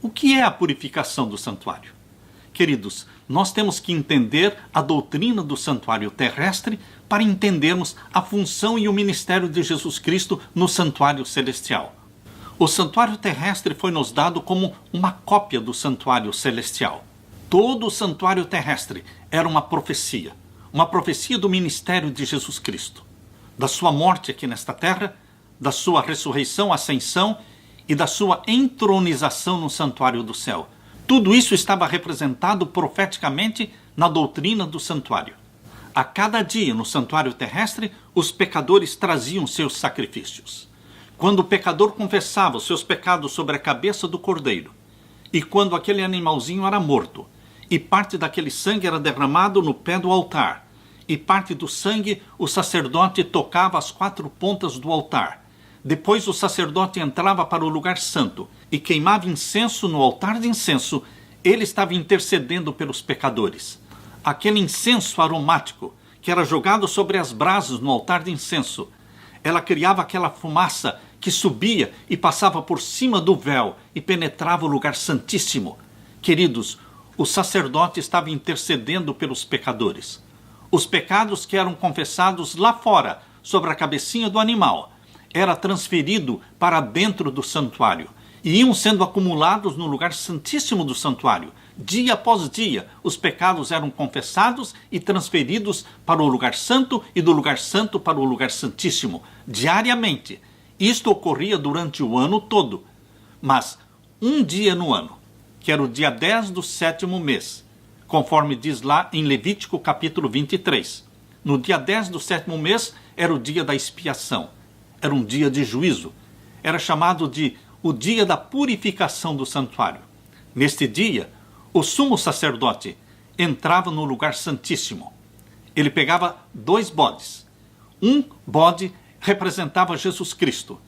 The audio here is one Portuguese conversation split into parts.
O que é a purificação do santuário? Queridos, nós temos que entender a doutrina do santuário terrestre para entendermos a função e o ministério de Jesus Cristo no santuário celestial. O santuário terrestre foi nos dado como uma cópia do santuário celestial. Todo o santuário terrestre era uma profecia do ministério de Jesus Cristo, da sua morte aqui nesta terra, da sua ressurreição, ascensão e da sua entronização no santuário do céu. Tudo isso estava representado profeticamente na doutrina do santuário. A cada dia no santuário terrestre, os pecadores traziam seus sacrifícios. Quando o pecador confessava os seus pecados sobre a cabeça do cordeiro, e quando aquele animalzinho era morto, e parte daquele sangue era derramado no pé do altar, e parte do sangue o sacerdote tocava as 4 pontas do altar. Depois o sacerdote entrava para o lugar santo e queimava incenso no altar de incenso. Ele estava intercedendo pelos pecadores. Aquele incenso aromático que era jogado sobre as brasas no altar de incenso, ela criava aquela fumaça que subia e passava por cima do véu e penetrava o lugar santíssimo. Queridos, o sacerdote estava intercedendo pelos pecadores. Os pecados que eram confessados lá fora, sobre a cabecinha do animal, era transferido para dentro do santuário e iam sendo acumulados no lugar santíssimo do santuário. Dia após dia, os pecados eram confessados e transferidos para o lugar santo e do lugar santo para o lugar santíssimo, diariamente. Isto ocorria durante o ano todo. Mas um dia no ano, que era o dia 10 do 7º mês, conforme diz lá em Levítico capítulo 23. No dia 10 do 7º mês era o dia da expiação. Era um dia de juízo. Era chamado de o dia da purificação do santuário. Neste dia, o sumo sacerdote entrava no lugar santíssimo. Ele pegava 2 bodes. Um bode representava Jesus Cristo,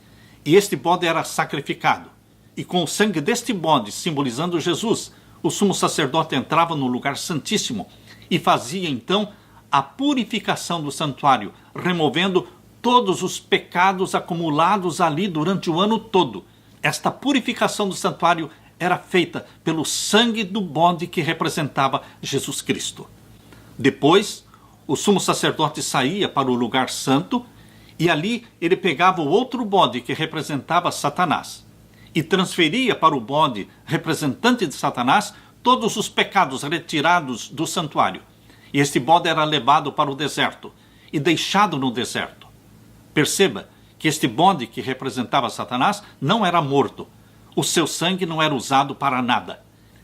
e este bode era sacrificado. E com o sangue deste bode, simbolizando Jesus, o sumo sacerdote entrava no lugar santíssimo e fazia então a purificação do santuário, removendo todos os pecados acumulados ali durante o ano todo. Esta purificação do santuário era feita pelo sangue do bode que representava Jesus Cristo. Depois, o sumo sacerdote saía para o lugar santo e ali ele pegava o outro bode que representava Satanás e transferia para o bode representante de Satanás todos os pecados retirados do santuário. E este bode era levado para o deserto e deixado no deserto. Perceba que este bode que representava Satanás não era morto. O seu sangue não era usado para nada.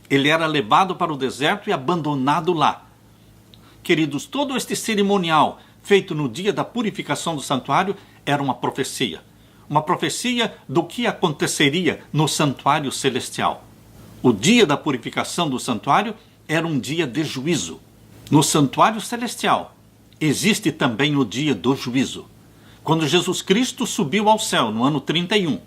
Ele era levado para o deserto e abandonado lá. Queridos, todo este cerimonial feito no dia da purificação do santuário era uma profecia. Uma profecia do que aconteceria no santuário celestial. O dia da purificação do santuário era um dia de juízo. No santuário celestial existe também o dia do juízo. Quando Jesus Cristo subiu ao céu no ano 31,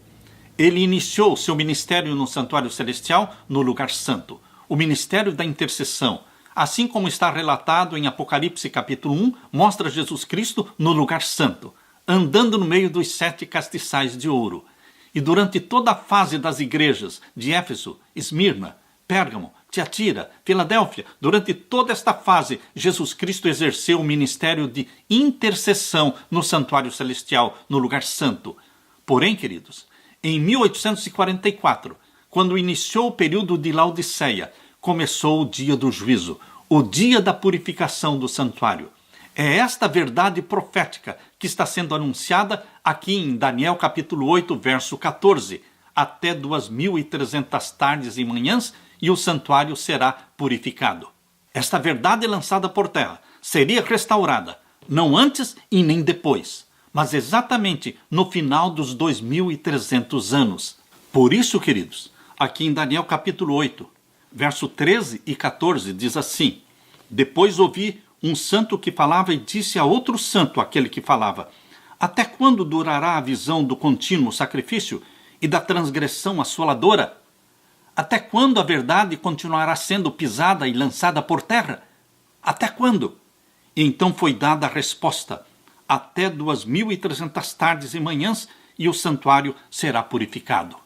ele iniciou seu ministério no santuário celestial no lugar santo, o ministério da intercessão. Assim como está relatado em Apocalipse capítulo 1, mostra Jesus Cristo no lugar santo, andando no meio dos 7 castiçais de ouro. E durante toda a fase das igrejas de Éfeso, Esmirna, Pérgamo, Tiatira, Filadélfia, durante toda esta fase, Jesus Cristo exerceu o ministério de intercessão no santuário celestial, no lugar santo. Porém, queridos, em 1844, quando iniciou o período de Laodiceia, começou o dia do juízo, o dia da purificação do santuário. É esta verdade profética que está sendo anunciada aqui em Daniel capítulo 8, verso 14. Até 2.300 tardes e manhãs e o santuário será purificado. Esta verdade lançada por terra seria restaurada, não antes e nem depois, mas exatamente no final dos 2.300 anos. Por isso, queridos, aqui em Daniel capítulo 8, verso 13 e 14, diz assim: Depois ouvi um santo que falava e disse a outro santo, aquele que falava: Até quando durará a visão do contínuo sacrifício e da transgressão assoladora? Até quando a verdade continuará sendo pisada e lançada por terra? Até quando? E então foi dada a resposta: até 2.300 tardes e manhãs, e o santuário será purificado.